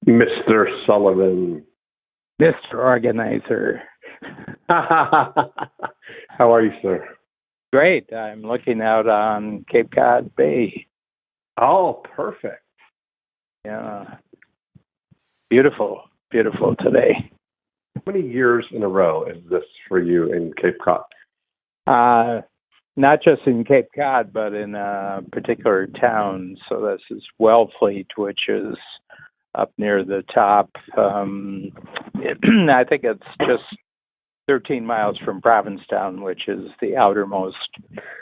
Mr. Sullivan. Mr. Organizer. How are you, sir? Great. I'm looking out on Cape Cod Bay. Oh, perfect. Yeah. Beautiful. Beautiful today. How many years in a row is this for you in Cape Cod? Not just in Cape Cod, but in a particular town. So this is Wellfleet, which is up near the top. I think it's just 13 miles from Provincetown, which is the outermost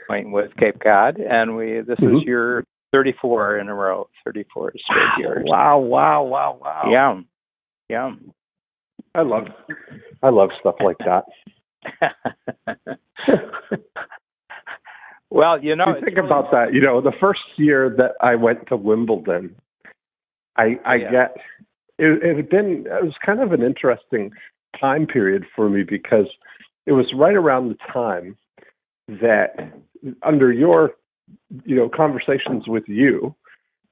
point with Cape Cod. And this is your 34 in a row, 34 straight years. Wow. Yeah. I love stuff like that. Well, you think about that. The first year that I went to Wimbledon, it was kind of an interesting time period for me because it was right around the time that under your conversations with you,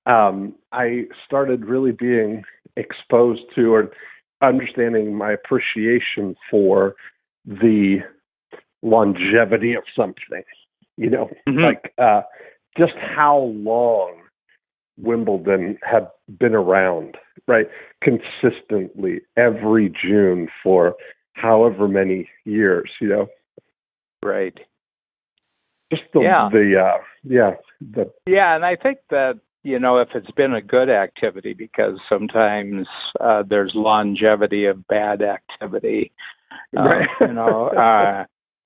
I started really being exposed to or understanding my appreciation for the longevity of something, like just how long Wimbledon had been around, right? Consistently every June for however many years, Right. Just and I think that, if it's been a good activity, because sometimes there's longevity of bad activity, right.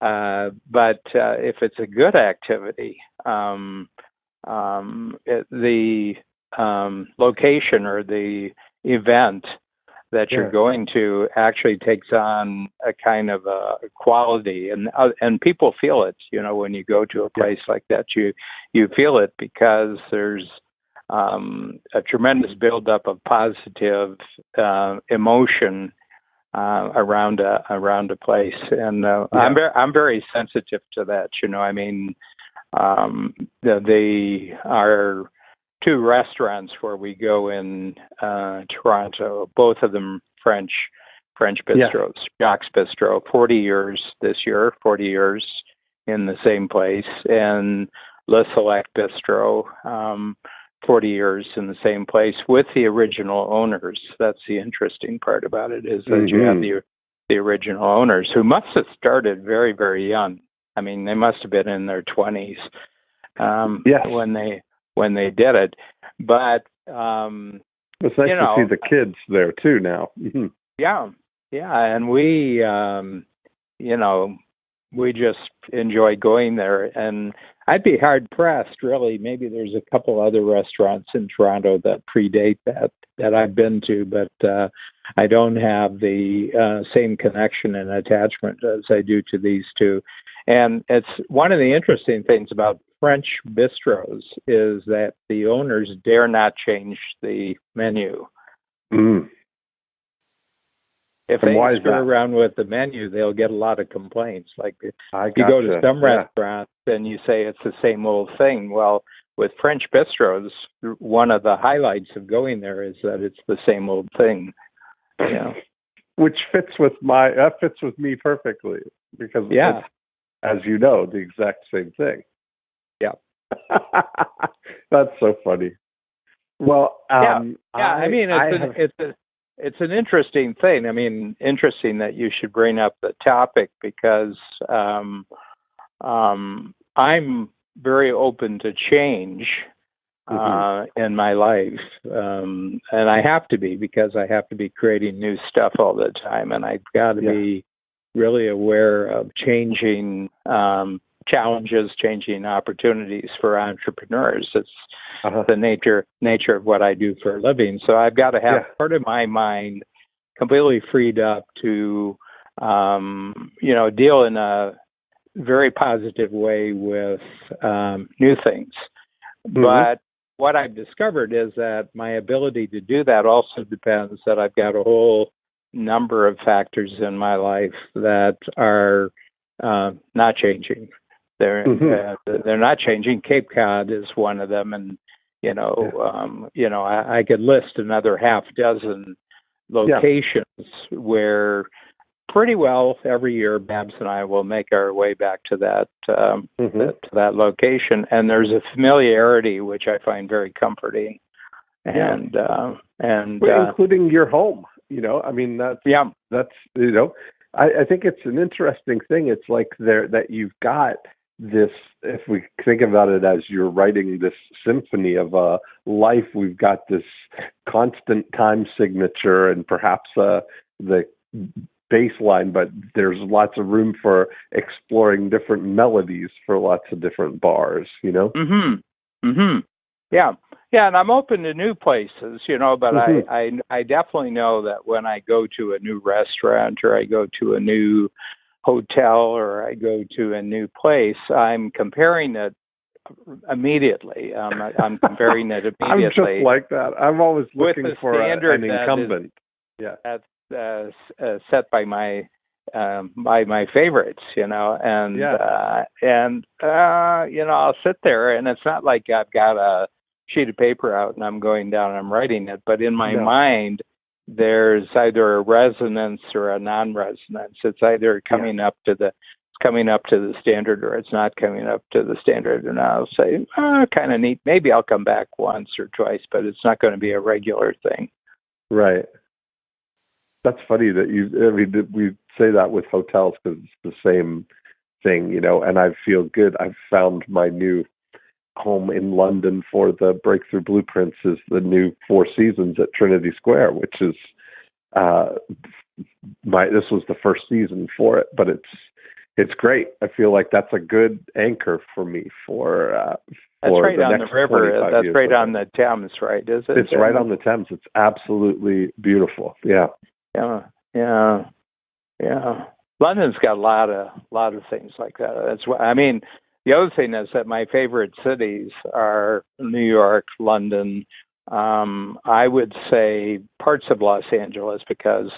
But if it's a good activity, the location or the event that you're going to actually takes on a kind of a quality, and people feel it. When you go to a place like that, you feel it because there's a tremendous buildup of positive emotion around a place, and I'm very sensitive to that. There are two restaurants where we go in Toronto, both of them French bistros. Jacques Bistro, 40 years this year, 40 years in the same place, and Le Select Bistro, 40 years in the same place with the original owners. That's the interesting part about it, is that you have the original owners who must have started very, very young. I mean, they must have been in their 20s when they did it. But it's nice to see the kids there too now. Yeah, and we just enjoy going there. And I'd be hard pressed, really. Maybe there's a couple other restaurants in Toronto that predate that I've been to, but I don't have the same connection and attachment as I do to these two. And it's one of the interesting things about French bistros is that the owners dare not change the menu. If they screw around with the menu, they'll get a lot of complaints. Like you go to some restaurants and you say it's the same old thing. Well, with French bistros, one of the highlights of going there is that it's the same old thing. Which fits with me perfectly because it's, as you know, the exact same thing. Yeah. That's so funny. Well, it's an interesting thing. I mean, interesting that you should bring up the topic because I'm very open to change in my life, and I have to be because I have to be creating new stuff all the time, and I've got to be really aware of changing challenges, changing opportunities for entrepreneurs. It's the nature of what I do for a living. So I've got to have part of my mind completely freed up to, deal in a very positive way with new things. But what I've discovered is that my ability to do that also depends that I've got a whole number of factors in my life that are not changing. They're not changing. Cape Cod is one of them, and I could list another half dozen locations where pretty well every year Babs and I will make our way back to that to that location, and there's a familiarity which I find very comforting, and including your home. I mean that's I think it's an interesting thing. It's like that you've got this, if we think about it as you're writing this symphony of a life, we've got this constant time signature and perhaps the baseline, but there's lots of room for exploring different melodies for lots of different bars, Yeah, and I'm open to new places, but I definitely know that when I go to a new restaurant or I go to a new hotel or I go to a new place, I'm comparing it immediately. I'm comparing it immediately. I'm just like that. I'm always looking for an incumbent. That's set by my favorites, and I'll sit there, and it's not like I've got a sheet of paper out and I'm going down and I'm writing it, but in my mind there's either a resonance or a non-resonance. It's either coming up to the standard or it's not coming up to the standard, and I'll say, kind of neat, maybe I'll come back once or twice, but it's not going to be a regular thing. Right. That's funny that we say that with hotels because it's the same thing, and I feel good. I've found my new home in London for the Breakthrough Blueprints is the new Four Seasons at Trinity Square, which is this was the first season for it, but it's great. I feel like that's a good anchor for me for that's right the on next the river. That's right on the Thames, right? Is it? It's right on the Thames. It's absolutely beautiful. Yeah. London's got a lot of things like that. That's why. I mean, the other thing is that my favorite cities are New York, London. I would say parts of Los Angeles because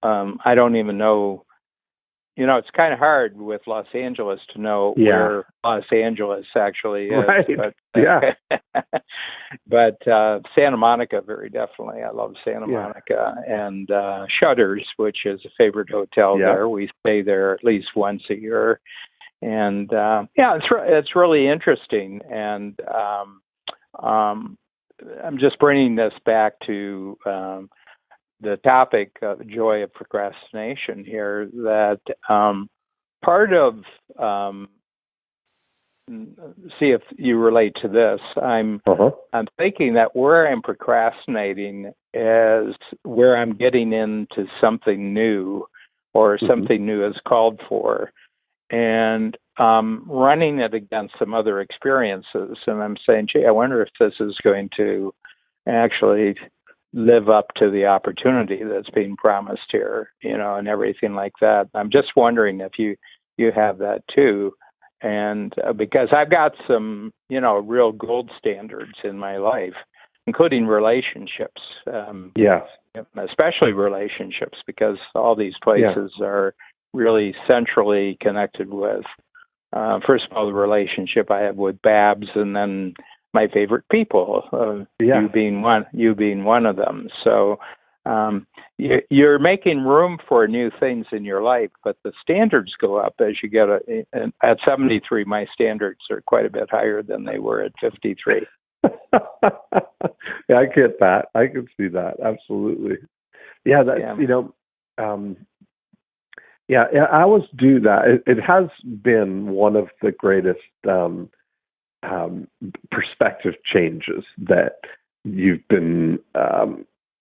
I don't even know. It's kind of hard with Los Angeles to know where Los Angeles actually is. Right. But Santa Monica, very definitely. I love Santa Monica. And Shutters, which is a favorite hotel there. We stay there at least once a year. And it's really interesting. And I'm just bringing this back to the topic of Joy of Procrastination here, that part of see if you relate to this. I'm thinking that where I'm procrastinating is where I'm getting into something new or something new is called for, and running it against some other experiences. And I'm saying, gee, I wonder if this is going to actually live up to the opportunity that's being promised here, and everything like that. I'm just wondering if you have that too. And because I've got some, real gold standards in my life, including relationships. Especially relationships, because all these places are really centrally connected with, first of all, the relationship I have with Babs, and then my favorite people, you being one of them. So you're making room for new things in your life, but the standards go up as you get at 73. My standards are quite a bit higher than they were at 53. I get that. I can see that. Absolutely. I always do that. It has been one of the greatest perspective changes that you've been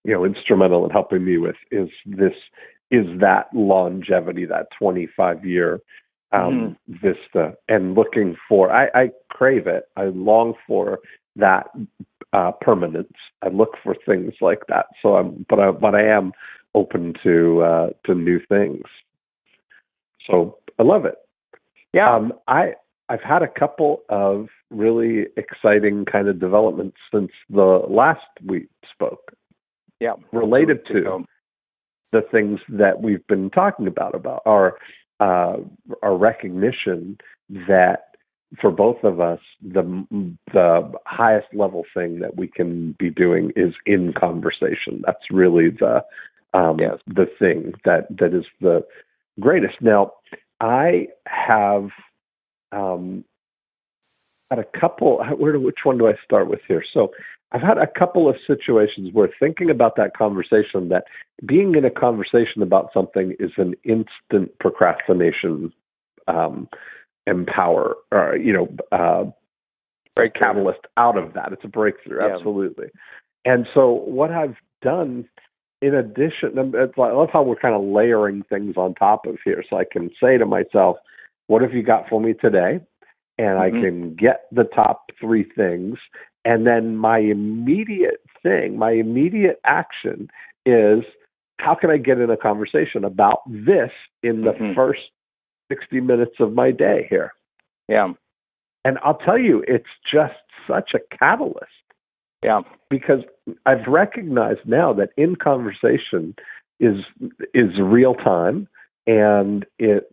instrumental in helping me with, is that longevity, that 25-year vista, and looking for, I crave it. I long for that permanence. I look for things like that. So I am open to new things. So I love it. Yeah. I've had a couple of really exciting kind of developments since the last we spoke. Yeah. Related to the things that we've been talking about our recognition that for both of us, the highest level thing that we can be doing is in conversation. That's really the thing that is the greatest. Now, I have had a couple. Which one do I start with here? So I've had a couple of situations where thinking about that conversation, that being in a conversation about something is an instant procrastination catalyst out of that. It's a breakthrough, absolutely. And so what I've done, in addition, I love how we're kind of layering things on top of here. So I can say to myself, what have you got for me today? And I can get the top three things. And then my immediate action is, how can I get in a conversation about this in the first 60 minutes of my day here? Yeah. And I'll tell you, it's just such a catalyst. Yeah. Because I've recognized now that in conversation is real time, and it's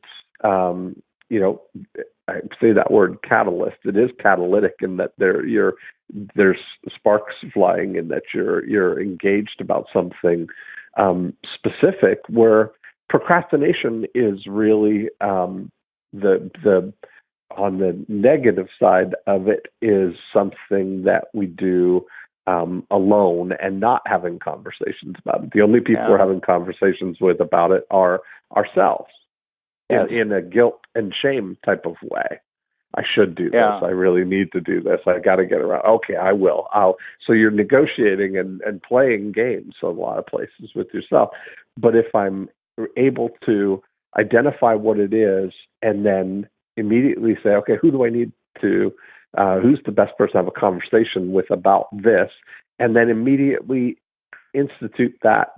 I say that word catalyst. It is catalytic in that there's sparks flying, and that you're engaged about something specific. Where procrastination is really the on the negative side of it is something that we do alone and not having conversations about it. The only people we're having conversations with about it are ourselves. In a guilt and shame type of way. I should do this. I really need to do this. I got to get around. Okay, I will. So you're negotiating and playing games a lot of places with yourself. But if I'm able to identify what it is and then immediately say, okay, who do I need to, who's the best person to have a conversation with about this? And then immediately institute that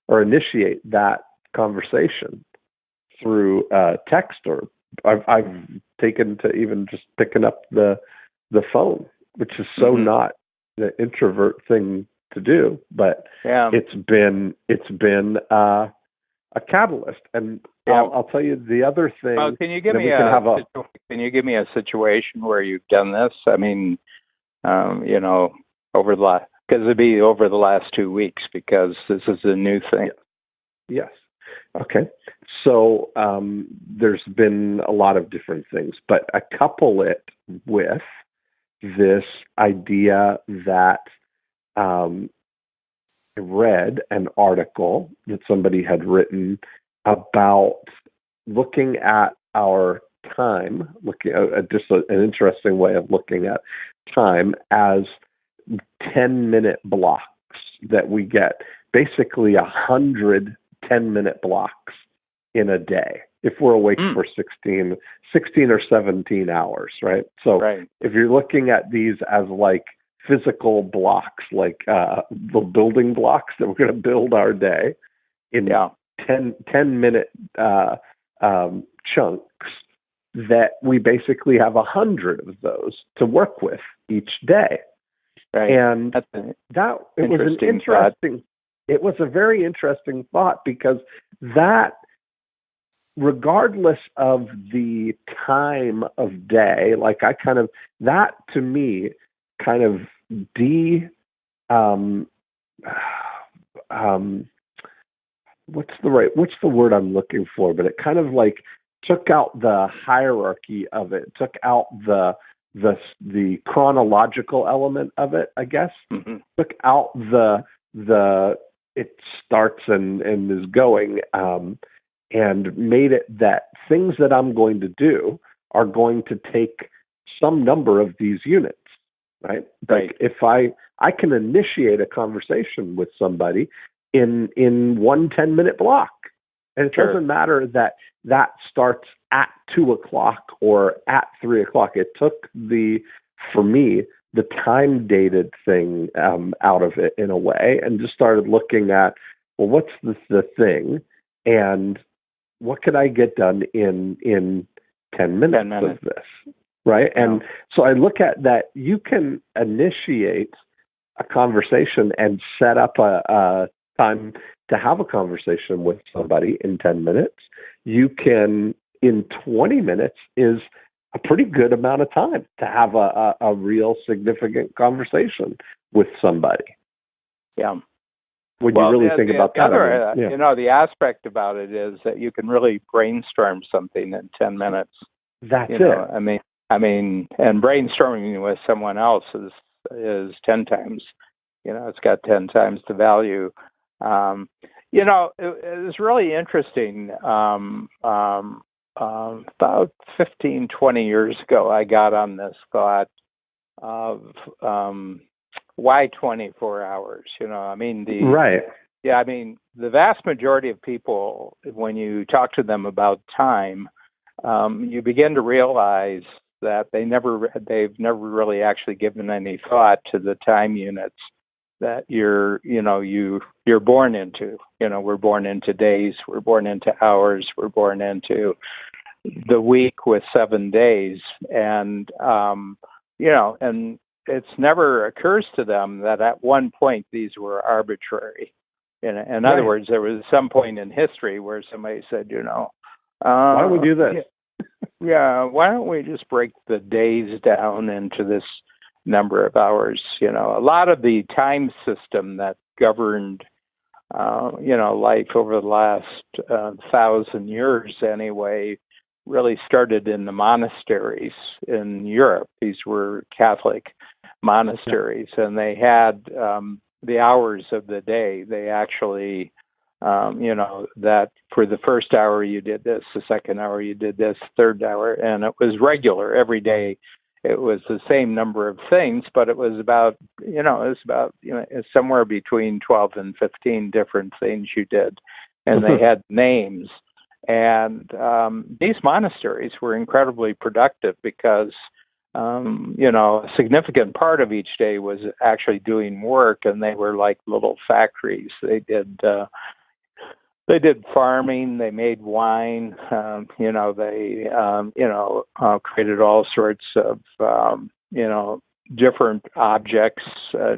or initiate that conversation through text, or I've taken to even just picking up the phone, which is so not the introvert thing to do, but it's been a catalyst. And I'll tell you the other thing. Can you give me a situation where you've done this? I mean, over the last 2 weeks, because this is a new thing. Yes. Okay. So there's been a lot of different things, but I couple it with this idea that I read an article that somebody had written about looking at our time, looking at just an interesting way of looking at time as 10-minute blocks, that we get basically 100 10-minute blocks in a day if we're awake for 16 or 17 hours, right? So if you're looking at these as like physical blocks, like the building blocks that we're going to build our day in 10-minute chunks, that we basically have 100 of those to work with each day. Right. And it was a very interesting thought, because that, regardless of the time of day, like that to me kind of what's the word I'm looking for? But it kind of like took out the hierarchy of it, took out the chronological element of it, I guess. Took out the it starts and is going, and made it that things that I'm going to do are going to take some number of these units, right? Like if I can initiate a conversation with somebody in 1 10-minute block, and it doesn't matter that starts at 2:00 or at 3:00. It took for me, the time dated thing out of it in a way, and just started looking at, well, what's the thing, and what could I get done in 10 minutes of this, right? Yeah. And so I look at that. You can initiate a conversation and set up a time to have a conversation with somebody in 10 minutes. You can, in 20 minutes, is a pretty good amount of time to have a real significant conversation with somebody. Yeah. When you really think about that. The aspect about it is that you can really brainstorm something in 10 minutes. That's it. I mean, and brainstorming with someone else is 10 times, it's got 10 times the value. It was really interesting. About 15, 20 years ago, I got on this thought of why 24 hours? Right. Yeah, the vast majority of people, when you talk to them about time, you begin to realize that they've never really actually given any thought to the time units that you're born into. We're born into days, we're born into hours, we're born into the week with 7 days, and and it's never occurs to them that at one point these were arbitrary. In other words, there was some point in history where somebody said, why don't we do this? Yeah, why don't we just break the days down into this number of hours? A lot of the time system that governed, life over the last 1,000 years anyway, really started in the monasteries in Europe. These were Catholic monasteries, and they had the hours of the day. They actually, that for the first hour you did this, the second hour you did this, third hour, and it was regular every day. It was the same number of things, but it was about, somewhere between 12 and 15 different things you did, and they had names. And these monasteries were incredibly productive because, a significant part of each day was actually doing work, and they were like little factories. They did farming, they made wine, they created all sorts of, different objects,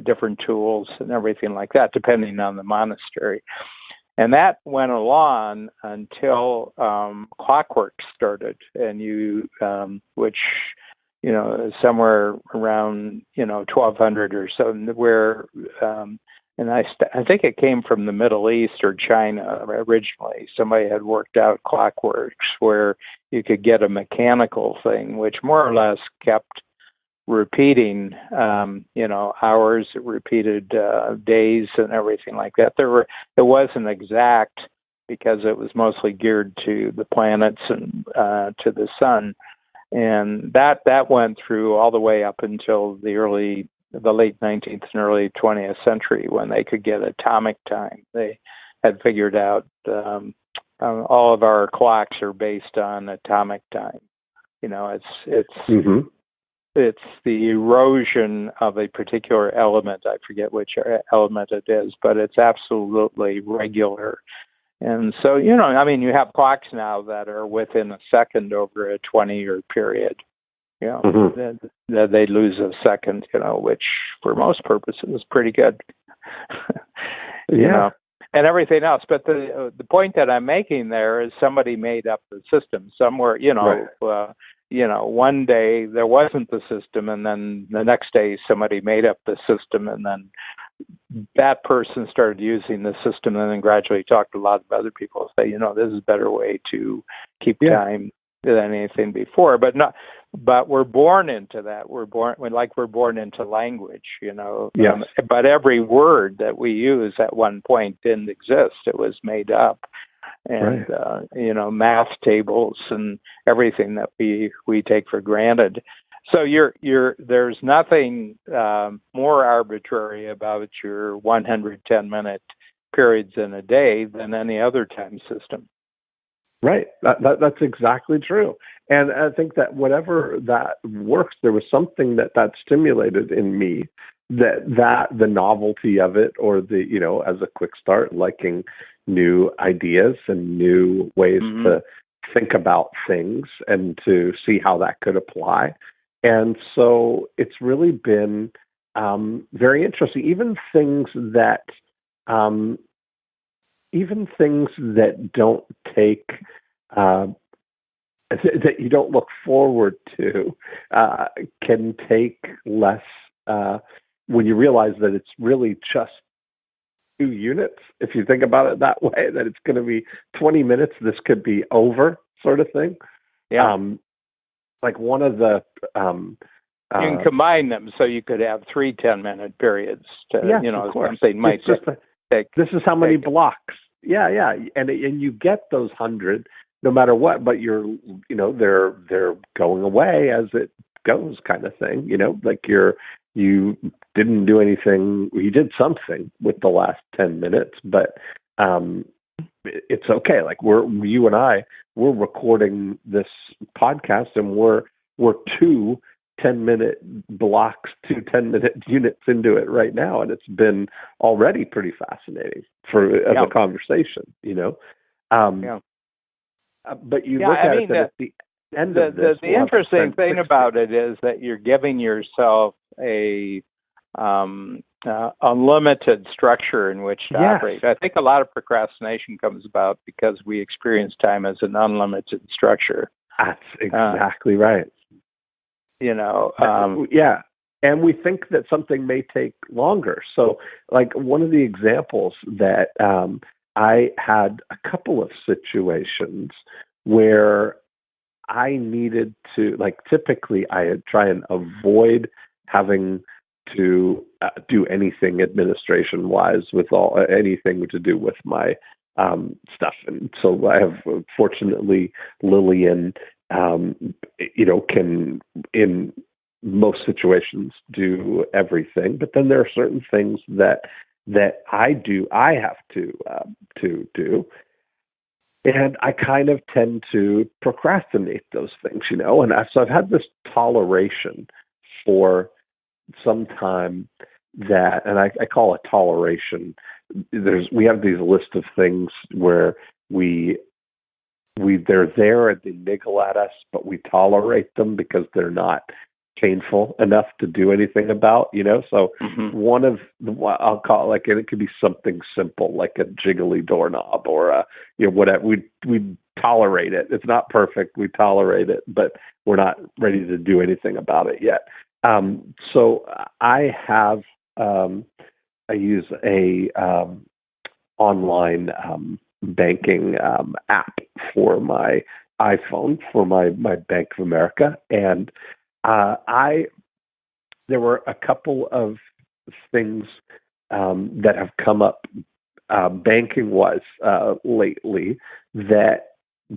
different tools and everything like that, depending on the monastery. And that went along until clockwork started, and which, somewhere around, 1200 or so, where, and I think it came from the Middle East or China originally. Somebody had worked out clockworks where you could get a mechanical thing, which more or less kept repeating, hours, it repeated days and everything like that. It wasn't exact because it was mostly geared to the planets and to the sun, and that went through all the way up until the late 19th and early 20th century when they could get atomic time. They had figured out all of our clocks are based on atomic time. It's the erosion of a particular element. I forget which element it is, but it's absolutely regular. And so, you have clocks now that are within a second over a 20-year period. They lose a second, which for most purposes is pretty good. And everything else. But the point that I'm making there is somebody made up the system somewhere, one day there wasn't the system, and then the next day somebody made up the system, and then that person started using the system, and then gradually talked to a lot of other people and say, this is a better way to keep time than anything before. But we're born into that. We're born into language, but every word that we use at one point didn't exist. It was made up. And, math tables and everything that we take for granted. So there's nothing more arbitrary about your 110-minute periods in a day than any other time system. Right. That's exactly true. And I think that whatever that works, there was something that stimulated in me that the novelty of it, or the, as a quick start, liking new ideas and new ways to think about things and to see how that could apply. And so it's really been very interesting. Even things that don't take that you don't look forward to can take less when you realize that it's really just 2 units. If you think about it that way, that it's going to be 20 minutes, this could be over, sort of thing. Yeah. Like one of the you can combine them so you could have 3 10-minute periods. Yes, of course. Something might take. This is how many blocks. Yeah, and you get those 100 no matter what, but they're going away as it goes, kind of thing. Like you didn't do anything. You did something with the last 10 minutes, but it's okay. Like you and I, we're recording this podcast, and we're 2 10-minute blocks, 2 10-minute units into it right now, and it's been already pretty fascinating as a conversation. But you look at it at the end of this. The interesting thing about it is that you're giving yourself a unlimited structure in which to operate. I think a lot of procrastination comes about because we experience time as an unlimited structure. That's exactly right. And we think that something may take longer. So, like one of the examples that I had a couple of situations where I needed to, typically I try and avoid having to do anything administration-wise with anything to do with my stuff. And so I have, fortunately, Lillian, can, in most situations, do everything. But then there are certain things that I have to do. And I kind of tend to procrastinate those things, and so I've had this toleration for some time that, and I call it toleration. We have these list of things where they're there and they niggle at us, but we tolerate them because they're not painful enough to do anything about, So one of I'll call it, and it could be something simple like a jiggly doorknob or whatever. We tolerate it. It's not perfect. We tolerate it, but we're not ready to do anything about it yet. So I have I use a online banking app for my iPhone for my Bank of America, and there were a couple of things that have come up banking-wise lately that,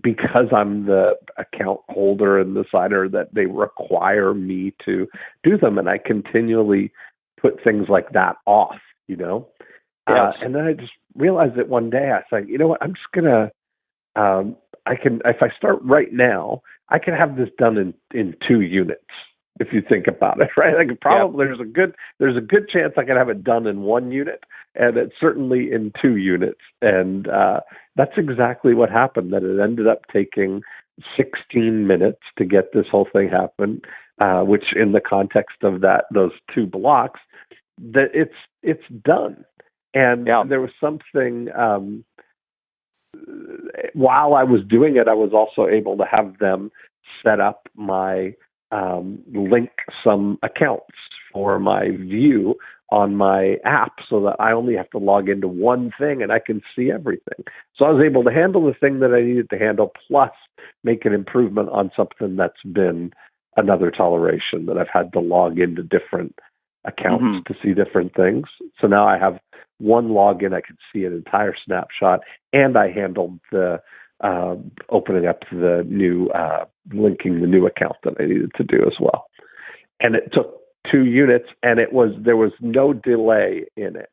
because I'm the account holder and the signer, that they require me to do them, and I continually put things like that off, Yes. And then I just realized that one day I was like, you know what, I'm just gonna if I start right now, I can have this done in 2 units. If you think about it, right? Like probably there's a good chance I can have it done in 1 unit, and it's certainly in 2 units. And that's exactly what happened. That it ended up taking 16 minutes to get this whole thing happen, which, in the context of those 2 blocks, that it's done. And there was something. While I was doing it, I was also able to have them set up my link some accounts for my view on my app, so that I only have to log into one thing and I can see everything. So I was able to handle the thing that I needed to handle, plus make an improvement on something that's been another toleration, that I've had to log into different accounts to see different things. So now I have one login, I can see an entire snapshot, and I handled the opening up the new, linking the new account that I needed to do as well. And it took 2 units, and there was no delay in it,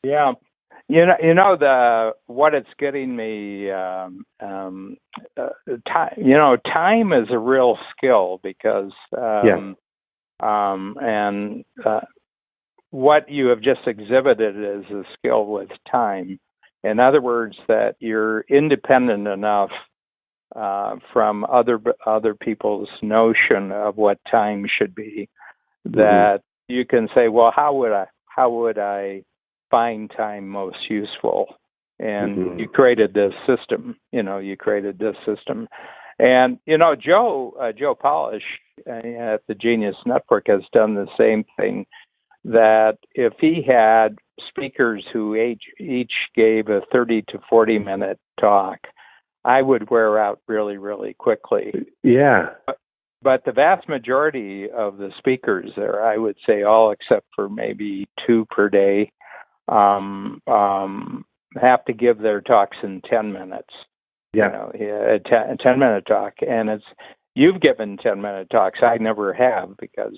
Yeah. What it's getting me, time is a real skill, because, what you have just exhibited is a skill with time. In other words, that you're independent enough from other people's notion of what time should be, that you can say, well, how would I find time most useful? And you created this system. And Joe Polish at the Genius Network has done the same thing. That if he had speakers who each gave a 30 to 40 minute talk, I would wear out really, really quickly. Yeah. But the vast majority of the speakers there, I would say all except for maybe 2 per day, have to give their talks in 10 minutes. Yeah. A 10-minute talk. And you've given 10-minute talks. I never have because,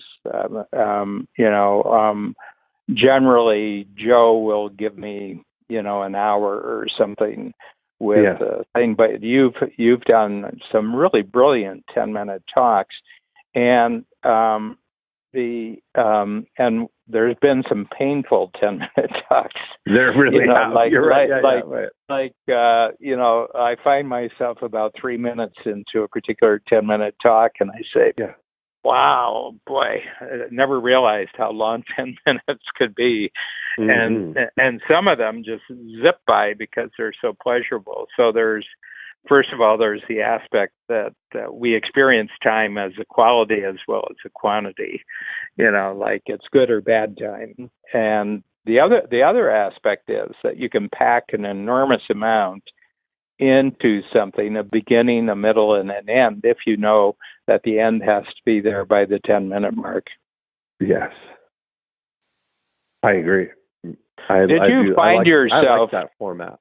generally Joe will give me, an hour or something with a thing. But you've done some really brilliant 10-minute talks, and and there's been some painful 10-minute talks. There really have. You're right. I find myself about 3 minutes into a particular 10-minute talk, and I say, wow, boy, I never realized how long 10 minutes could be. And some of them just zip by because they're so pleasurable. So first of all, there's the aspect that we experience time as a quality as well as a quantity, like it's good or bad time. And the other aspect is that you can pack an enormous amount into something, a beginning, a middle, and an end, if you know that the end has to be there by the 10-minute mark. Yes. I agree. I like that format.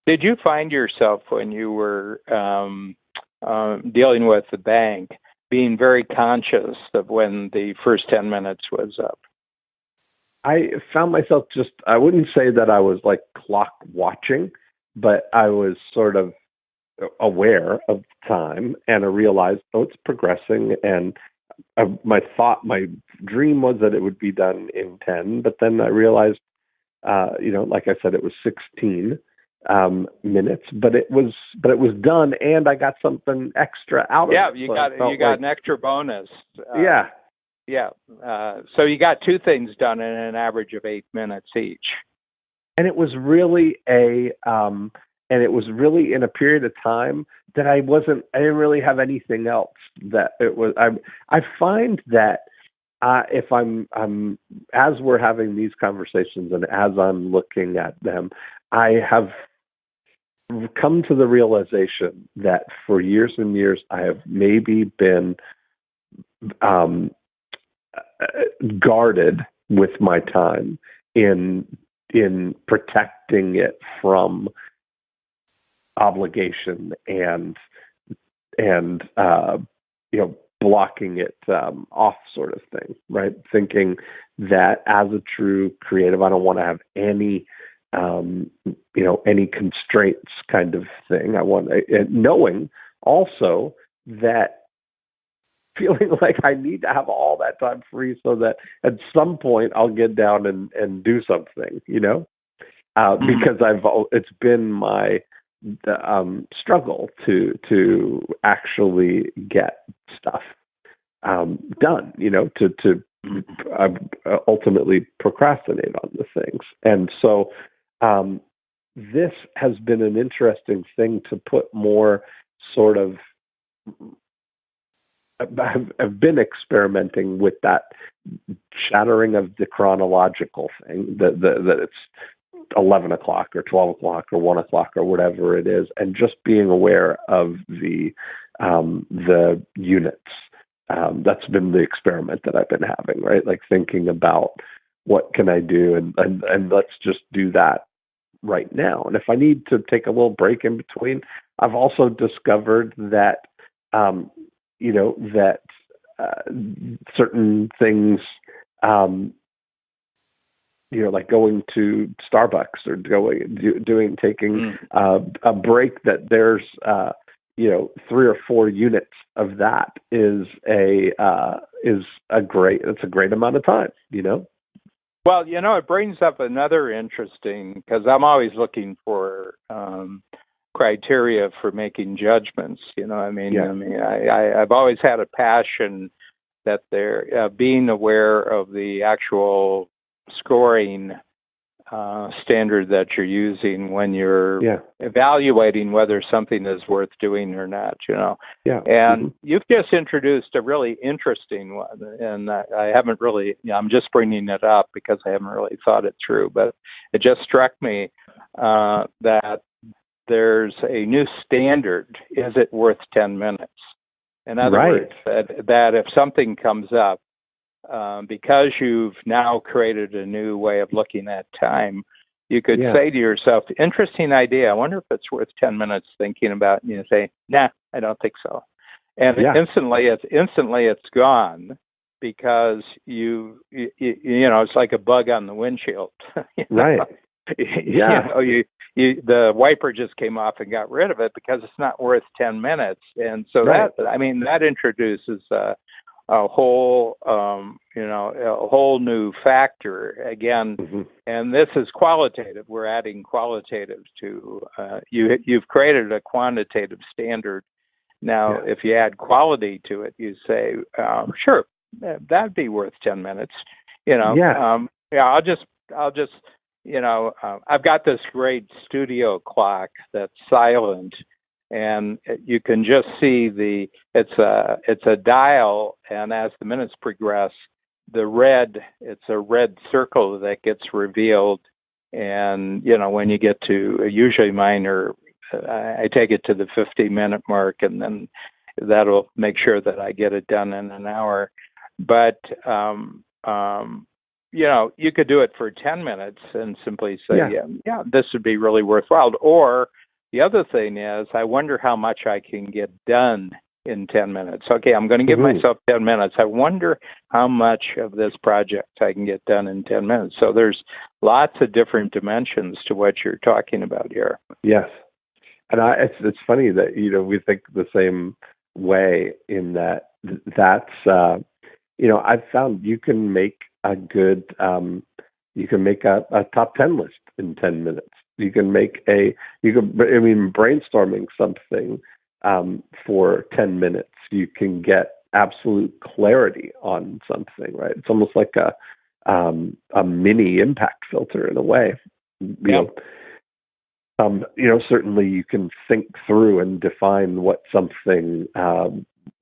Did you find yourself when you were dealing with the bank being very conscious of when the first 10 minutes was up? I found myself I wouldn't say that I was like clock watching, but I was sort of aware of time, and I realized, it's progressing. And my dream was that it would be done in 10, but then I realized, like I said, it was 16 minutes, but it was done, and I got something extra out of it. Yeah, you got an extra bonus. Yeah. So you got 2 things done in an average of 8 minutes each. And it was really in a period of time that I didn't really have anything else that it was. I find that if I'm as we're having these conversations and as I'm looking at them, I have come to the realization that for years and years I have maybe been guarded with my time in protecting it from obligation and blocking it off, sort of thing, right? Thinking that as a true creative, I don't want to have any constraints, kind of thing. I want, knowing also that, feeling like I need to have all that time free so that at some point I'll get down and do something, because it's been my struggle to actually get stuff done, to ultimately procrastinate on the things. And so this has been an interesting thing to put more sort of, I've been experimenting with that shattering of the chronological thing, that it's 11 o'clock or 12 o'clock or 1 o'clock or whatever it is, and just being aware of the units. That's been the experiment that I've been having, right? Like thinking about what can I do, and let's just do that right now. And if I need to take a little break in between, I've also discovered that that certain things, like going to Starbucks or taking a break, that there's 3 or 4 units of that is a great amount of time, Well, it brings up another interesting, because I'm always looking for criteria for making judgments. I've always had a passion that they're being aware of the actual scoring standard that you're using when you're evaluating whether something is worth doing or not, And you've just introduced a really interesting one, and I haven't really, I'm just bringing it up because I haven't really thought it through, but it just struck me that there's a new standard. Is it worth 10 minutes? In other words, that if something comes up, because you've now created a new way of looking at time, you could say to yourself, interesting idea. I wonder if it's worth 10 minutes thinking about, and you say, nah, I don't think so. And instantly it's gone because it's like a bug on the windshield. The wiper just came off and got rid of it because it's not worth 10 minutes. And so that introduces a whole new factor again, and this is qualitative. We're adding qualitative to you've created a quantitative standard. Now, if you add quality to it, you say, sure, that'd be worth 10 minutes. I'll just I've got this great studio clock that's silent. And you can just see it's a dial, and as the minutes progress, it's a red circle that gets revealed. And, when you get to, usually mine I take it to the 50-minute mark, and then that'll make sure that I get it done in an hour. But, you could do it for 10 minutes and simply say, this would be really worthwhile. Or the other thing is, I wonder how much I can get done in 10 minutes. Okay, I'm going to give myself 10 minutes. I wonder how much of this project I can get done in 10 minutes. So there's lots of different dimensions to what you're talking about here. Yes. And it's funny that, we think the same way in that's, I've found you can make a good, a top 10 list in 10 minutes. You can brainstorming something for 10 minutes, you can get absolute clarity on something, right? It's almost like a mini impact filter in a way. Certainly you can think through and define what something,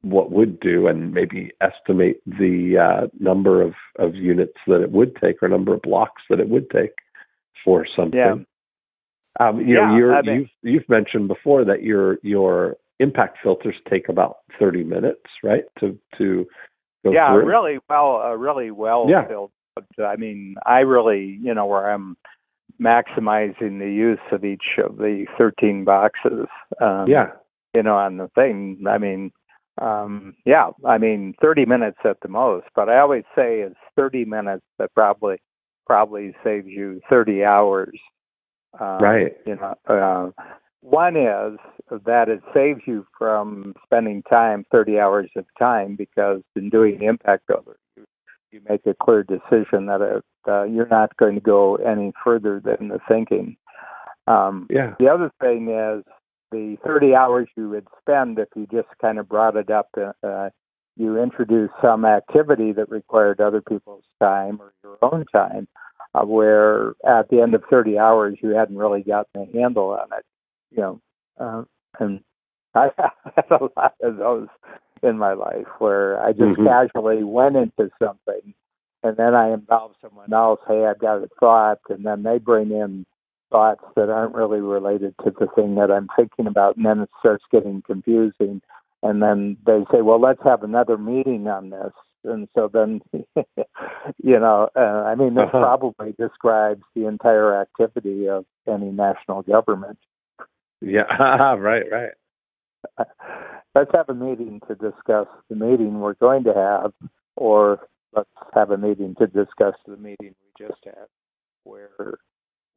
what would do, and maybe estimate the number of units that it would take, or number of blocks that it would take for something. You've mentioned before that your impact filters take about 30 minutes, right? To go through. really well filled. I mean, I really, where I'm maximizing the use of each of the 13 boxes. On the thing. I mean, 30 minutes at the most. But I always say it's 30 minutes that probably saves you 30 hours. One is that it saves you from spending 30 hours of time, because in doing the impact filter, you make a clear decision that you're not going to go any further than the thinking. The other thing is the 30 hours you would spend if you just kind of brought it up. You introduced some activity that required other people's time or your own time, where at the end of 30 hours you hadn't really gotten a handle on it. And I had a lot of those in my life where I just casually went into something, and then I involve someone else. Hey, I've got a thought, and then they bring in thoughts that aren't really related to the thing that I'm thinking about, and then it starts getting confusing. And then they say, well, let's have another meeting on this. And so then, this probably describes the entire activity of any national government. Yeah, right. Let's have a meeting to discuss the meeting we're going to have, or let's have a meeting to discuss the meeting we just had, where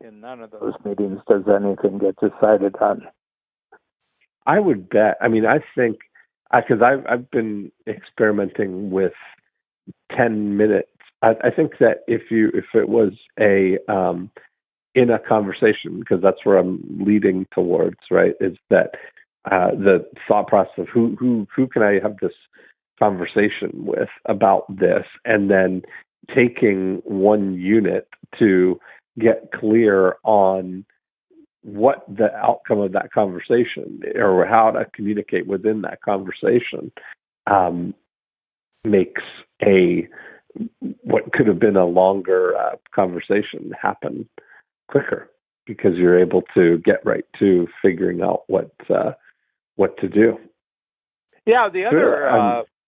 in none of those meetings does anything get decided on. I would bet. I mean, I think, because I've been experimenting with 10 minutes. I think that if it was in a conversation, because that's where I'm leading towards, right, is that the thought process of who can I have this conversation with about this, and then taking one unit to get clear on what the outcome of that conversation or how to communicate within that conversation makes what could have been a longer conversation happen quicker, because you're able to get right to figuring out what to do. Yeah, the other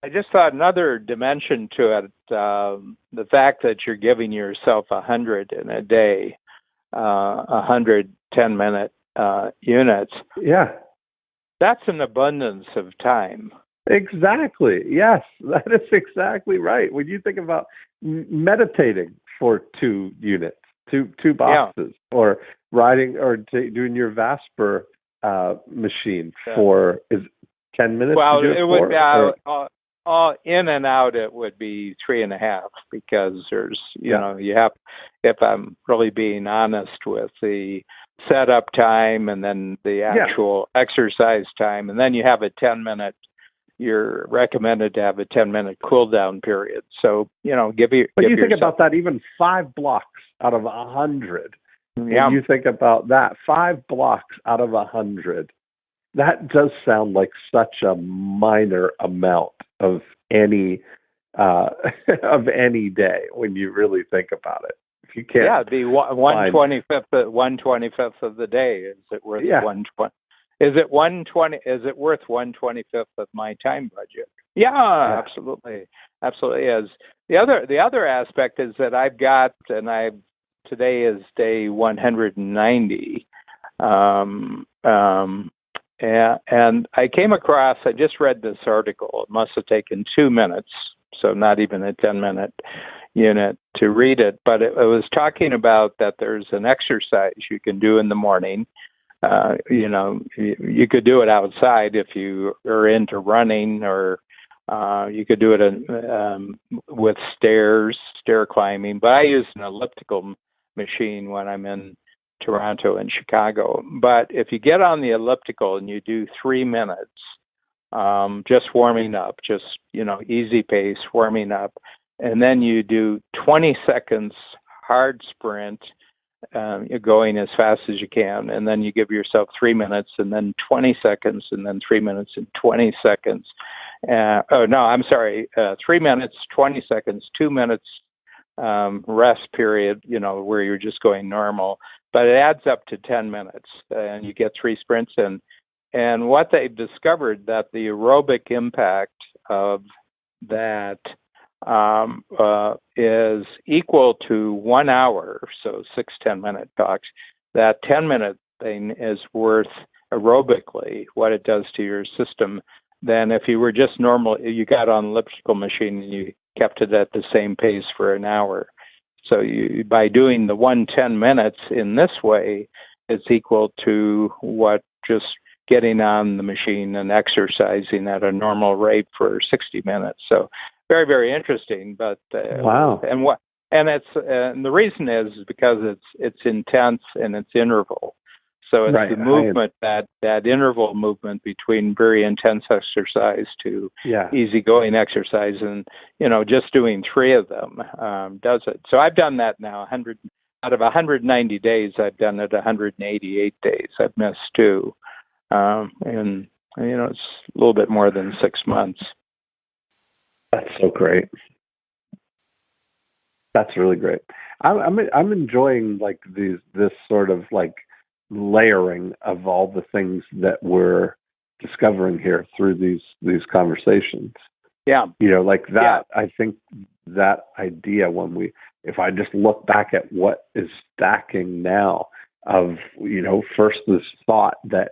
I just thought another dimension to it, the fact that you're giving yourself 100 in a day, 100 10-minute units. Yeah. That's an abundance of time. Exactly. Yes, that is exactly right. When you think about meditating for 2 units, two boxes, or riding or doing your Vasper machine for is 10 minutes. Well, to do it would be all in and out. It would be 3.5, because there's you know, you have, if I'm really being honest, with the setup time and then the actual exercise time, and then you have a 10-minute. You're recommended to have a 10-minute cool down period. So, you know, But you think about that, even 5 blocks out of 100. Yeah. When you think about that, 5 blocks out of 100, that does sound like such a minor amount of any day when you really think about it. If you can't, it'd be 1/25th of the day. Is it worth 120? Is it 120? Is it worth 1/25th of my time budget? Yeah, absolutely is. The other aspect is that I've got, and today is day 190, and I came across. I just read this article. It must have taken 2 minutes, so not even a 10-minute unit to read it. But it was talking about that there's an exercise you can do in the morning. You know, you could do it outside if you are into running, or you could do it with stair climbing. But I use an elliptical machine when I'm in Toronto and Chicago. But if you get on the elliptical and you do 3 minutes, just warming up, just, you know, easy pace warming up, and then you do 20 seconds hard sprint. You're going as fast as you can, and then you give yourself 3 minutes, and then 20 seconds, and then 3 minutes and 20 seconds. 3 minutes, 20 seconds, 2 minutes rest period, you know, where you're just going normal. But it adds up to 10 minutes, and you get 3 sprints in. And what they've discovered, that the aerobic impact of that is equal to 1 hour, so 6 10-minute talks. That 10-minute thing is worth aerobically what it does to your system than if you were just normal. You got on an elliptical machine and you kept it at the same pace for an hour. So by doing the 10 minutes in this way, it's equal to what just getting on the machine and exercising at a normal rate for 60 minutes. So very, very interesting. But wow. And the reason is because it's intense and it's interval. So it's the movement, that interval movement between very intense exercise to easygoing exercise, and, you know, just doing 3 of them does it. So I've done that now. 100 out of 190 days, I've done it 188 days. I've missed 2, and, you know, it's a little bit more than 6 months. That's so great. That's really great. I'm enjoying like this sort of like layering of all the things that we're discovering here through these conversations. Yeah. You know, like that. Yeah. I think that idea, if I just look back at what is stacking now of, you know, first this thought that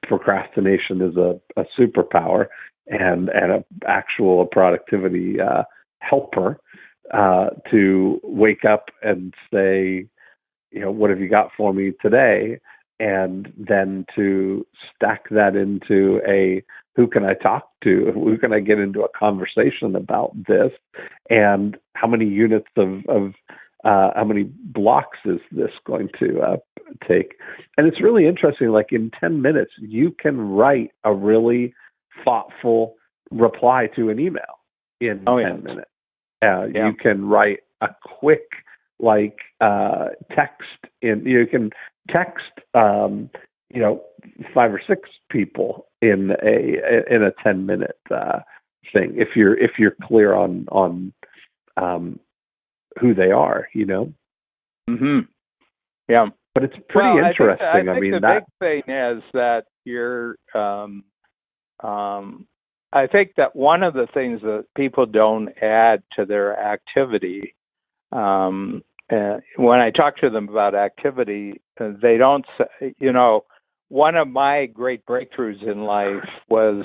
procrastination is a superpower and an actual productivity helper, to wake up and say, you know, what have you got for me today? And then to stack that into who can I talk to? Who can I get into a conversation about this? And how many units of how many blocks is this going to take? And it's really interesting, like in 10 minutes, you can write a really thoughtful reply to an email in 10 minutes. You can write a quick like text you can text 5 or 6 people in a 10-minute thing if you're clear on who they are, Mm-hmm. Yeah. But it's pretty interesting. I think the big thing is that you're I think that one of the things that people don't add to their activity, when I talk to them about activity, they don't say, one of my great breakthroughs in life was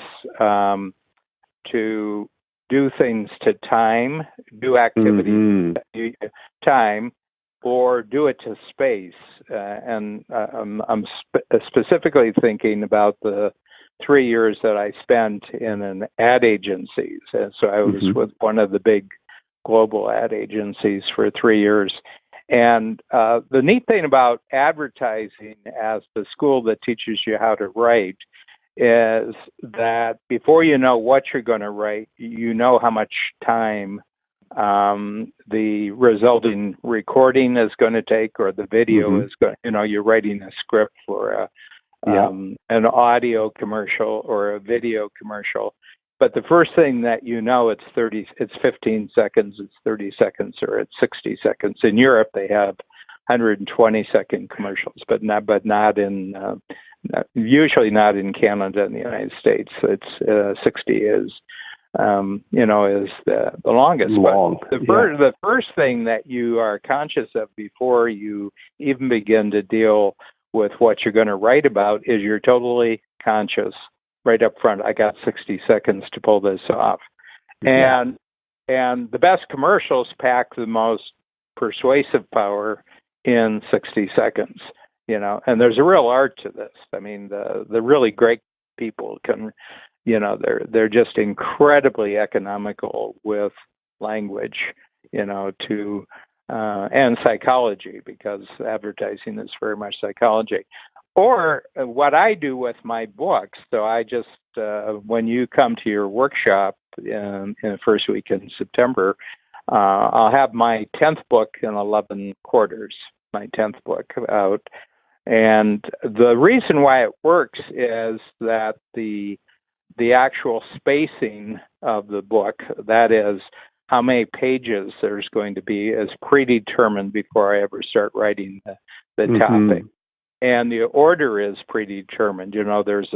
to do things to time, do activity time, or do it to space. And I'm specifically thinking about the 3 years that I spent in an ad agency. So I was with one of the big global ad agencies for 3 years. And the neat thing about advertising as the school that teaches you how to write is that before you know what you're going to write, you know how much time the resulting recording is going to take, or the video is going. You're writing a script for an audio commercial or a video commercial. But the first thing that it's 15 seconds, it's 30 seconds, or it's 60 seconds. In Europe, they have 120-second commercials, but not in usually not in Canada and the United States. It's 60 is the longest. The first thing that you are conscious of before you even begin to deal with what you're going to write about is you're totally conscious right up front. I got 60 seconds to pull this off. And the best commercials pack the most persuasive power in 60 seconds, and there's a real art to this. I mean, the really great people can, they're just incredibly economical with language, and psychology, because advertising is very much psychology. Or what I do with my books. So I just, when you come to your workshop in the first week in September, I'll have my 10th book in 11 quarters, my 10th book out. And the reason why it works is that the actual spacing of the book, that is, how many pages there's going to be, is predetermined before I ever start writing the topic. And the order is predetermined. There's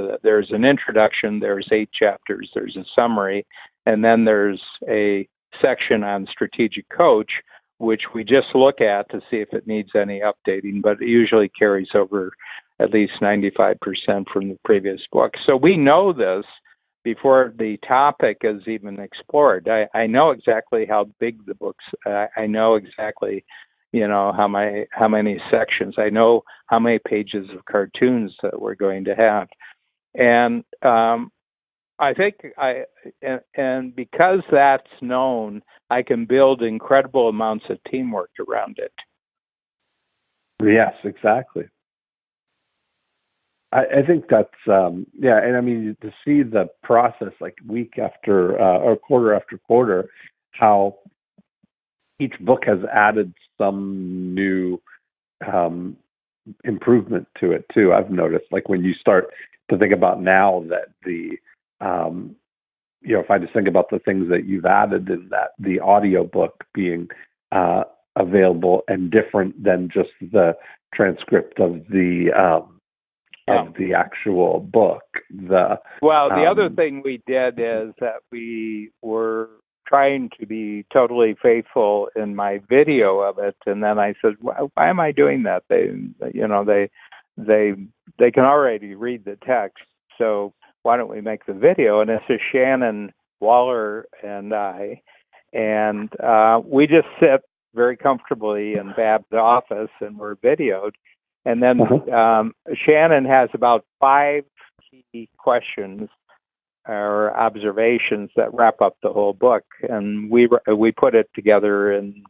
an introduction, there's 8 chapters, there's a summary, and then there's a section on strategic coach, which we just look at to see if it needs any updating, but it usually carries over at least 95% from the previous book. So we know this before the topic is even explored. I know exactly how big the books. I know exactly, how many sections. I know how many pages of cartoons that we're going to have, and I think and because that's known, I can build incredible amounts of teamwork around it. Yes, exactly. I think that's and I mean, to see the process like week after or quarter after quarter, how each book has added some new improvement to it too. I've noticed, like when you start to think about now that if I just think about the things that you've added in that, the audio book being available and different than just the transcript of the actual book. The other thing we did is that we were trying to be totally faithful in my video of it, and then I said, why am I doing that? They can already read the text, so why don't we make the video? And it's a Shannon Waller and I, and we just sit very comfortably in Bab's office and we're videoed. And then Shannon has about 5 key questions or observations that wrap up the whole book, and we put it together in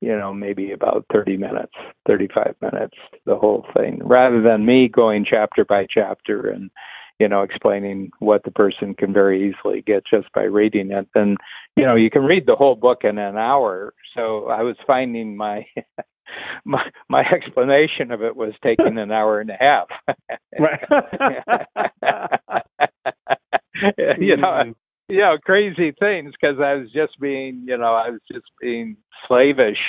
maybe about 30 minutes, 35 minutes, the whole thing, rather than me going chapter by chapter and explaining what the person can very easily get just by reading it. And, you can read the whole book in an hour. So I was finding my my explanation of it was taking an hour and a half. Crazy things, because I was just being slavish,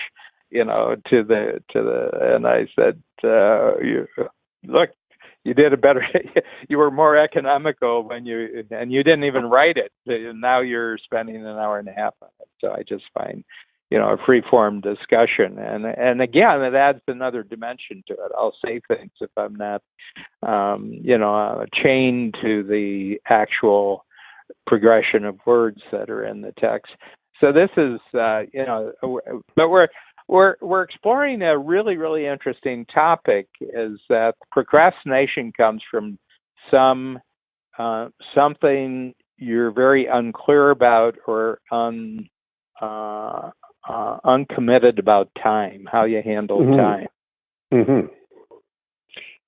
to the, and I said, look, you did a better, you were more economical and you didn't even write it. Now you're spending an hour and a half on it. So I just find, a free-form discussion. And again, it adds another dimension to it. I'll say things if I'm not, chained to the actual progression of words that are in the text. So this is, but we're exploring a really, really interesting topic, is that procrastination comes from something you're very unclear about or uncommitted about time, how you handle time. Mm-hmm.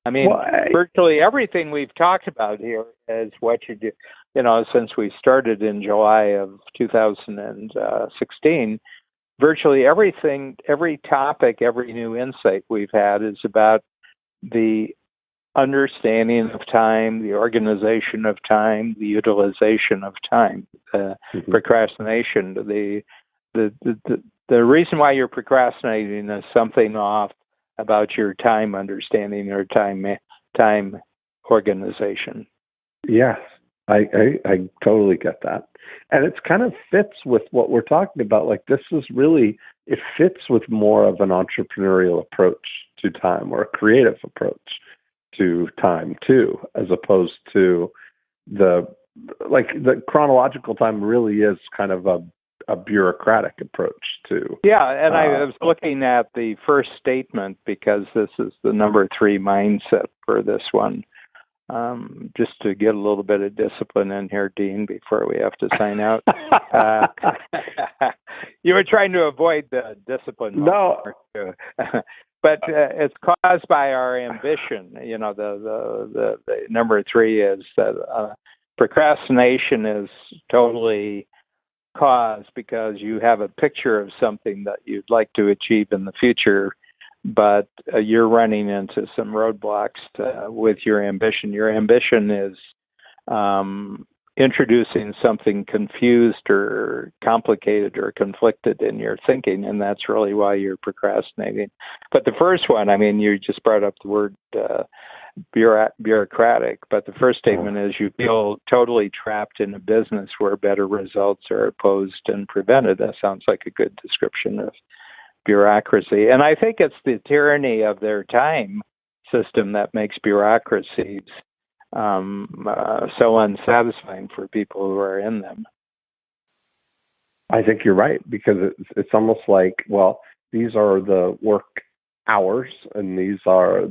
I mean, virtually everything we've talked about here is what you do, since we started in July of 2016, virtually everything, every topic, every new insight we've had is about the understanding of time, the organization of time, the utilization of time, procrastination. The reason why you're procrastinating is something off about your time understanding or time organization. Yes, I totally get that. And it kind of fits with what we're talking about. Like, this is really, it fits with more of an entrepreneurial approach to time, or a creative approach to time too, as opposed to the chronological time really is kind of a bureaucratic approach to. Yeah, and I was looking at the first statement, because this is the number 3 mindset for this one. Just to get a little bit of discipline in here, Dean, before we have to sign out. You were trying to avoid the discipline. No. But it's caused by our ambition. The number 3 is that procrastination is totally caused because you have a picture of something that you'd like to achieve in the future, but you're running into some roadblocks with your ambition. Your ambition is introducing something confused or complicated or conflicted in your thinking, and that's really why you're procrastinating. But the first one, I mean, you just brought up the word bureaucratic, but the first statement is you feel totally trapped in a business where better results are opposed and prevented. That sounds like a good description of bureaucracy. And I think it's the tyranny of their time system that makes bureaucracies so unsatisfying for people who are in them. I think you're right, because it's almost like, well, these are the work hours, and these are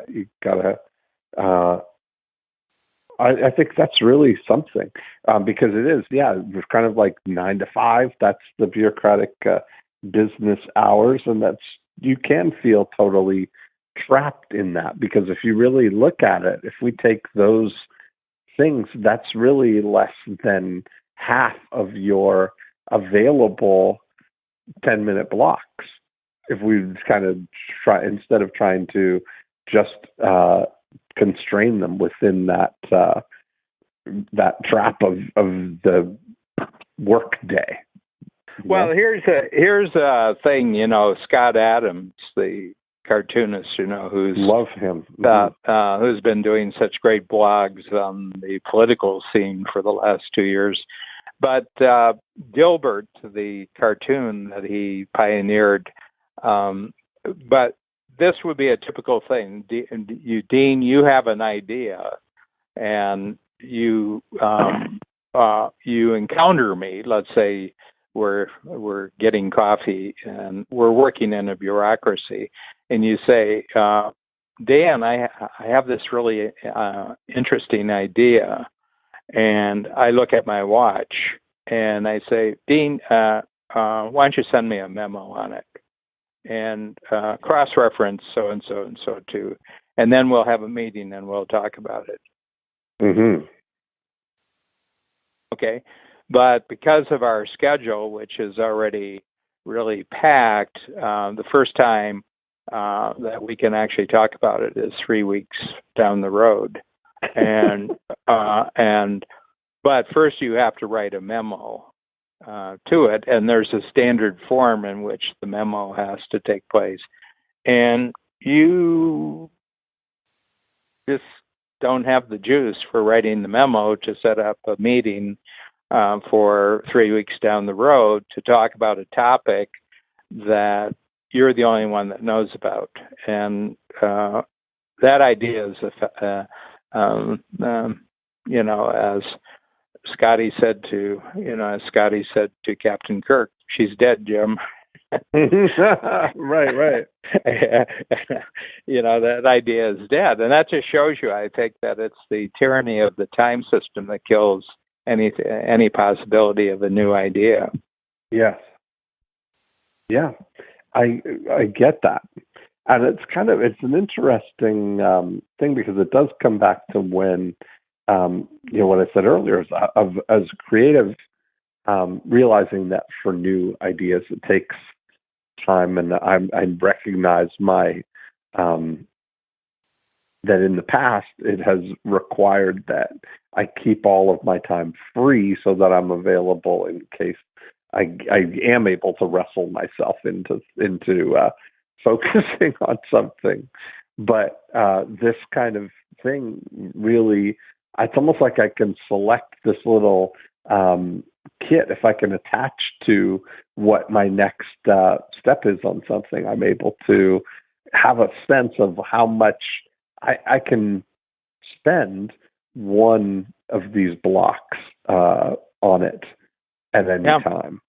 you gotta. I think that's really something, because it is, it's kind of like 9 to 5. That's the bureaucratic business hours, and you can feel totally trapped in that, because if you really look at it, if we take those things, that's really less than half of your available 10-minute blocks. If we kind of try, instead of trying to just constrain them within that trap of the work day. Well, here's a thing, Scott Adams, the cartoonist, who's love him, who's been doing such great blogs on the political scene for the last 2 years. But Dilbert, the cartoon that he pioneered, but this would be a typical thing. Dean, you have an idea, and you encounter me. Let's say we're getting coffee and we're working in a bureaucracy, and you say, Dan, I have this really interesting idea, and I look at my watch and I say, Dean, why don't you send me a memo on it, and cross-reference so and so and so too, and then we'll have a meeting and we'll talk about it. Mm-hmm. Okay. But because of our schedule, which is already really packed, the first time that we can actually talk about it is 3 weeks down the road. And but first you have to write a memo to it, and there's a standard form in which the memo has to take place. And you just don't have the juice for writing the memo to set up a meeting for 3 weeks down the road to talk about a topic that you're the only one that knows about. And that idea is, as Scotty said to Captain Kirk, she's dead, Jim. Right. That idea is dead. And that just shows you, I think, that it's the tyranny of the time system that kills any possibility of a new idea. Yes. Yeah, I get that. And it's an interesting thing, because it does come back to when, what I said earlier, as creative, realizing that for new ideas, it takes time. And I recognize that in the past, it has required that I keep all of my time free so that I'm available in case I am able to wrestle myself into focusing on something. But this kind of thing really, it's almost like I can select this little kit. If I can attach to what my next step is on something, I'm able to have a sense of how much I can spend one of these blocks on it at any time.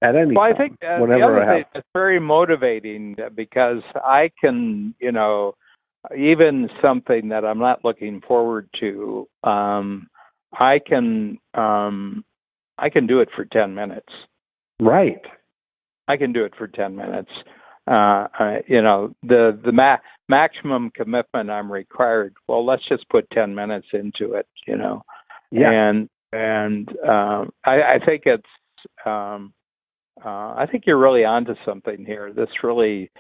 At any time. I think whenever I have. It's very motivating, because I can, even something that I'm not looking forward to, I can do it for 10 minutes. Right. I can do it for 10 minutes. The maximum commitment I'm required. Well, let's just put 10 minutes into it. Yeah. And I think it's. I think you're really onto something here. This really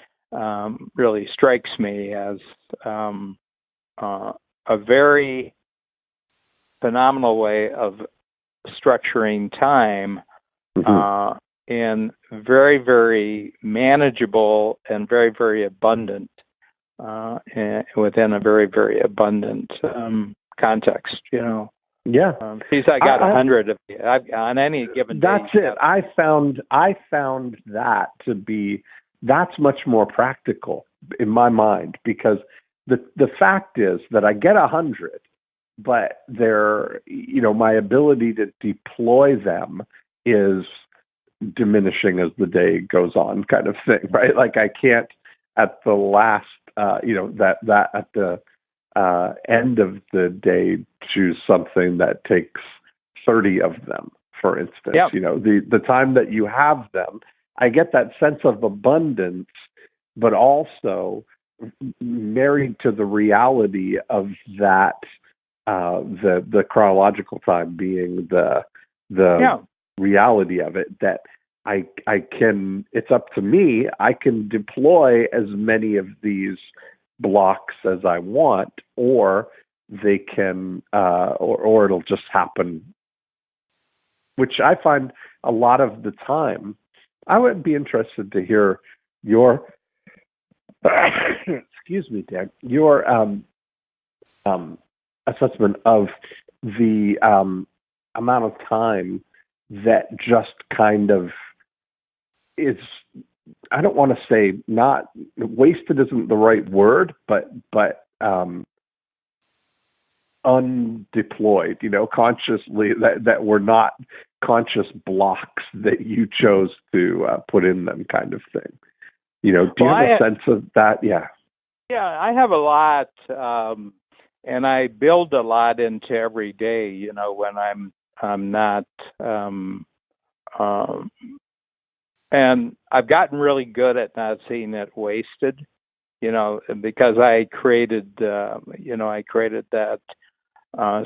strikes me as a very phenomenal way of structuring time. Mm-hmm. And very, very manageable and very, very abundant within a very, very abundant context, Yeah. Geez, I got 100 of you on any given day. That's it. I found that to be, that's much more practical in my mind, because the fact is that I get 100, but my ability to deploy them is diminishing as the day goes on, kind of thing, right? Like I can't at the last, that at the end of the day choose something that takes 30 of them, for instance. Yep. The time that you have them, I get that sense of abundance, but also married to the reality of that, the chronological time being the reality of it, that I can, it's up to me, I can deploy as many of these blocks as I want, or they can, or it'll just happen, which I find a lot of the time. I would be interested to hear your, excuse me, Dan, your assessment of the amount of time that just kind of is, I don't want to say not wasted isn't the right word, but undeployed, consciously, that were not conscious blocks that you chose to put in them, kind of thing. Do you have a sense of that? Yeah. Yeah, I have a lot, and I build a lot into every day, when I'm not, and I've gotten really good at not seeing it wasted, because I created that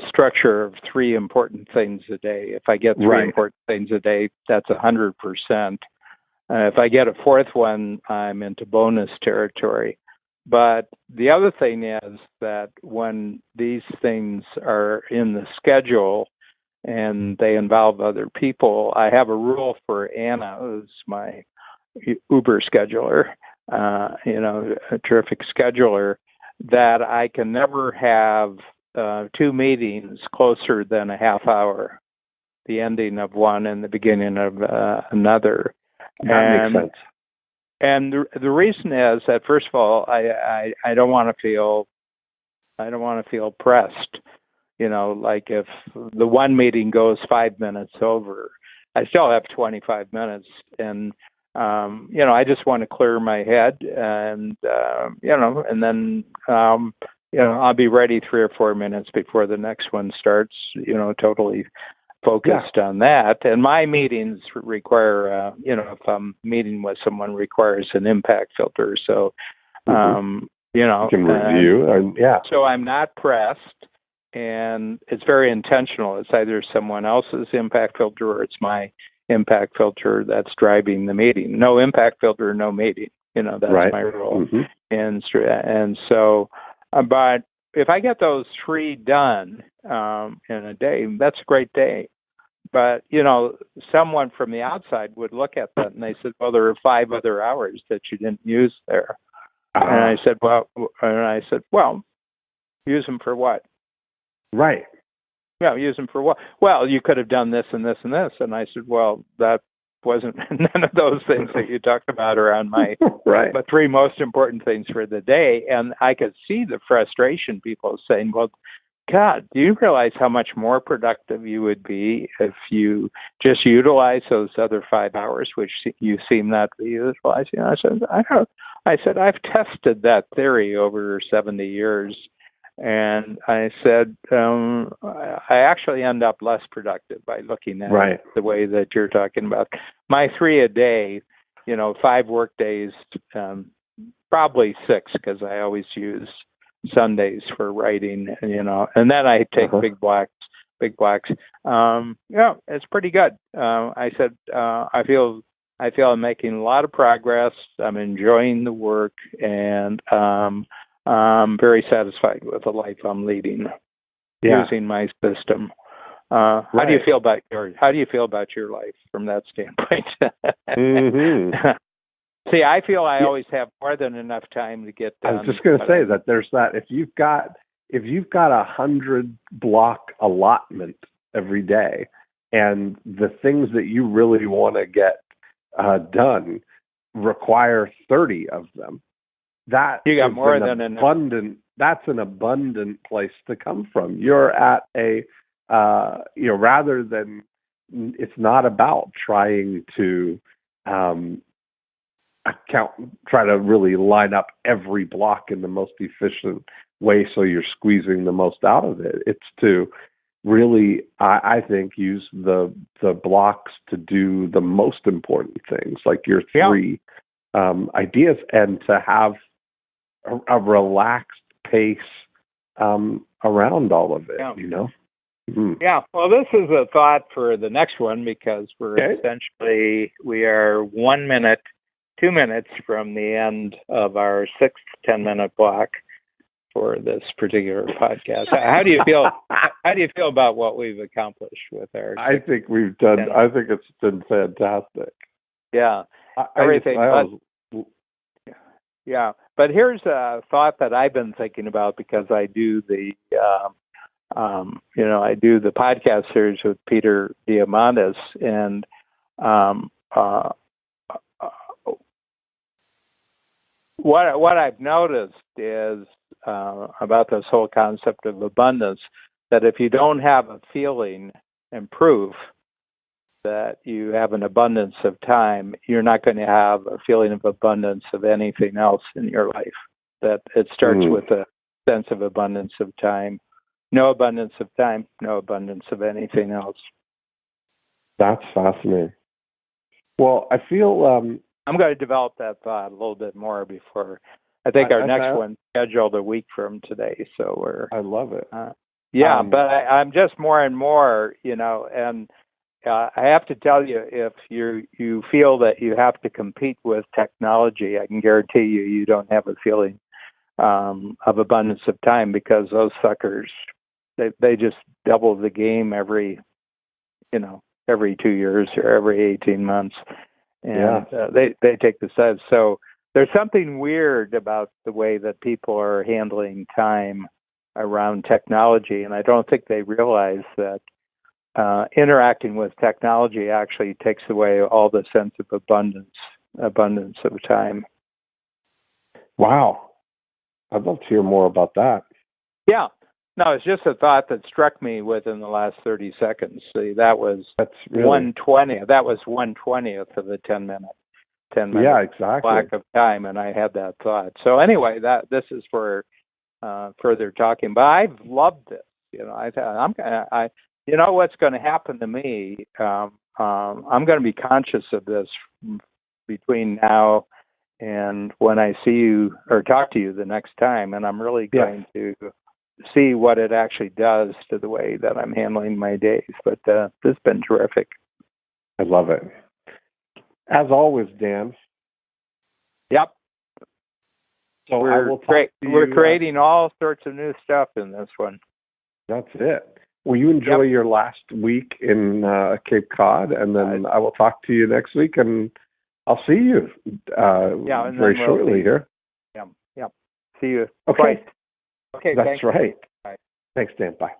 structure of 3 important things a day. If I get 3 important things a day, that's 100%. If I get a 4th one, I'm into bonus territory. But the other thing is that when these things are in the schedule and they involve other people, I have a rule for Anna, who's my Uber scheduler, a terrific scheduler, that I can never have 2 meetings closer than a half hour, the ending of one and the beginning of another. That makes sense. And the reason is that, first of all, I don't want to feel pressed. Like if the one meeting goes 5 minutes over, I still have 25 minutes, and I just want to clear my head, and and then I'll be ready 3 or 4 minutes before the next one starts. Totally focused on that. And my meetings require, if I'm meeting with someone, requires an impact filter. So, you can review. So I'm not pressed, and it's very intentional. It's either someone else's impact filter or it's my impact filter that's driving the meeting. No impact filter, no meeting. That's my rule. And so, but if I get those 3 done in a day, that's a great day. But, someone from the outside would look at that and they said, well, there are 5 other hours that you didn't use there. And I said, well, use them for what? Right. Yeah, use them for what? Well, you could have done this and this and this. And I said, well, that wasn't none of those things that you talked about around my the 3 most important things for the day. And I could see the frustration, people saying, well, God, do you realize how much more productive you would be if you just utilize those other 5 hours, which you seem not to be utilizing? I said, I've tested that theory over 70 years. And I said, I actually end up less productive by looking at it the way that you're talking about. My 3 a day, 5 work days, probably 6, because I always use Sundays for writing, and then I take big blocks. It's pretty good. I said, I feel I'm making a lot of progress. I'm enjoying the work, and I'm very satisfied with the life I'm leading using my system. How do you feel about your life from that standpoint? See, I feel I always have more than enough time to get done. I was just going to say that there's that. If you've got 100 block allotment every day, and the things that you really want to get done require 30 of them, that you got more than abundant. enough. That's an abundant place to come from. You're at a rather than, it's not about trying to try to really line up every block in the most efficient way so you're squeezing the most out of it. It's to really, I think, use the blocks to do the most important things, like your 3 ideas, and to have a relaxed pace around all of it, Yeah, well, this is a thought for the next one, because we are 1 minute, 2 minutes from the end of our 6th 10-minute block for this particular podcast. How do you feel? How do you feel about what we've accomplished with our? I think we've done. I think it's been fantastic. Yeah, everything. But here's a thought that I've been thinking about, because I do the, I do the podcast series with Peter Diamandis, and what I've noticed is about this whole concept of abundance, that if you don't have a feeling and proof that you have an abundance of time, you're not going to have a feeling of abundance of anything else in your life. That it starts with a sense of abundance of time. No abundance of time, no abundance of anything else. That's fascinating. Well, I feel I'm going to develop that thought a little bit more before. I think our next one's scheduled a week from today, so we're. I love it. Yeah, but I'm just more and more, and I have to tell you, if you feel that you have to compete with technology, I can guarantee you don't have a feeling of abundance of time, because those suckers, they just double the game every 2 years or every 18 months, and they take the size. So there's something weird about the way that people are handling time around technology, and I don't think they realize that interacting with technology actually takes away all the sense of abundance of time. Wow. I'd love to hear more about that. Yeah. No, it's just a thought that struck me within the last 30 seconds. See, that's really 1/20. That was 1/20th of the 10-minute. Yeah, exactly. Lack of time, and I had that thought. So anyway, this is for further talking. But I've loved this. What's going to happen to me? I'm going to be conscious of this between now and when I see you or talk to you the next time, and I'm really going to see what it actually does to the way that I'm handling my days. But this has been terrific. I love it. As always, Dan. Yep. So we're creating all sorts of new stuff in this one. That's it. Well, you enjoy your last week in Cape Cod, and then I will talk to you next week, and I'll see you very shortly here. Yeah. See you. Okay. Okay. That's thanks. right. Bye. Thanks, Dan. Bye.